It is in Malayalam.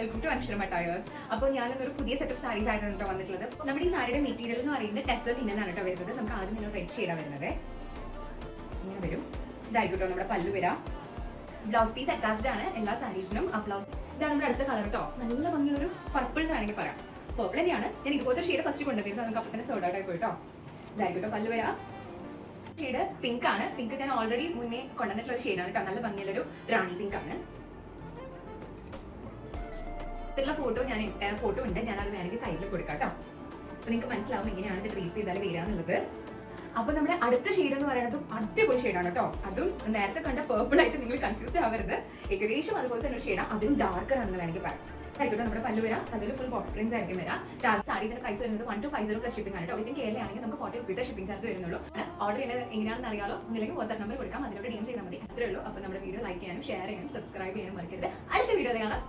Welcome to അൻഷർമ tyres. അപ്പോൾ ഞാനൊരു പുതിയ സെറ്റ് ഓഫ് സാരീസ് ആയിട്ടാണ് കേട്ടോ വന്നിട്ടുള്ളത്. നമ്മുടെ ഈ സാരിയുടെ മെറ്റീരിയൽ എന്ന് പറയുന്നത് ടെസൽ ലിനൻ ആണ് കേട്ടോ വരുന്നത്. നമുക്ക് ആദ്യം ഇങ്ങനെ റെഡ് ഷെയ്ഡാണ് വരുന്നത്. ഇങ്ങനെ വരും. ഇതായിരിക്കും കേട്ടോ നമ്മുടെ പല്ലു വരാം. ബ്ലൗസ് പീസ് അറ്റാച്ച്ഡ് ആണ് എല്ലാ സാരീസിനും. ആ ബ്ലൗസ് ഇതാണ് നമ്മുടെ അടുത്ത കളർ കേട്ടോ. നല്ല ഭംഗിയൊരു പർപ്പിൾ എന്ന് വേണമെങ്കിൽ പറയാം. പർപ്പിൾ തന്നെയാണ്. ഞാൻ ഇതുപോലത്തെ ഷെയ്ഡ് ഫസ്റ്റ് കൊണ്ടുവരുന്നത്. നമുക്ക് അപ്പം തന്നെ സോൾഡ് ഔട്ട് ആയി പോയിട്ടോ. ഇതായിരിക്കും കേട്ടോ പല്ലു വരാം. ഷെയ്ഡ് പിങ്ക് ആണ്. പിങ്ക് ഞാൻ ഓൾറെഡി മുന്നേ കൊണ്ടുവന്നിട്ടുള്ള ഒരു ഷെയ്ഡാണ് കേട്ടോ. നല്ല ഭംഗിയുള്ളൊരു റാണി പിങ്ക് ആണ്. ഫോട്ടോ ഉണ്ട്. ഞാൻ അത് വേണമെങ്കിൽ സൈഡിൽ കൊടുക്കാം കേട്ടോ. അപ്പൊ നിങ്ങൾക്ക് മനസ്സിലാവും എങ്ങനെയാണ് ഇത് ട്രീറ്റ് ചെയ്താൽ വരാന്നുള്ളത്. അപ്പൊ നമ്മുടെ അടുത്ത ഷെയ്ഡ് എന്ന് പറയുന്നത് അടിപൊളി ഷെയ്ഡാണ് കേട്ടോ. അതും നേരത്തെ കണ്ട പേർപ്പിൾ ആയിട്ട് നിങ്ങൾ കൺഫ്യൂസ്ഡ് ആവരുത്. ഏകദേശം അതുപോലെ തന്നെ ഒരു ഷെയ്ഡാണ്. അതും ഡാർക്കർ ആണെന്ന് വേണമെങ്കിൽ പറയാം. ആയിക്കോട്ടെ, നമ്മുടെ പല്ലു വരാം. അതിൽ ഫുൾ ബോക്സ് പ്രിന്റ്സ് ആയിരിക്കും വരാം. സാരീസിന്റെ പ്രൈസ് വരുന്നത് 1250 പ്ലസ് ഷിപ്പിംഗ് ആണ് കേട്ടോ. വിത്തിൻ കേരള ആണെങ്കിൽ നമുക്ക് 40 രൂപ ഷിപ്പിംഗ് ചാർജ് വരുന്നുള്ളൂ. ഓർഡർ ചെയ്യുന്നത് എങ്ങനെയാണെന്ന് അറിയാലോ. ഒന്നില്ലെങ്കിൽ വാട്സ്ആപ്പ് നമ്പർ കൊടുക്കാം. അതിനോട് DM ചെയ്താൽ മതി. അത്രേ ഉള്ളൂ. അപ്പൊ നമ്മുടെ വീഡിയോ ലൈക്ക് ചെയ്യാനും ഷെയർ ചെയ്യാനും സബ്സ്ക്രൈബ് ചെയ്യാനും മറക്കരുത്. അടുത്ത വീഡിയോ കാണാം.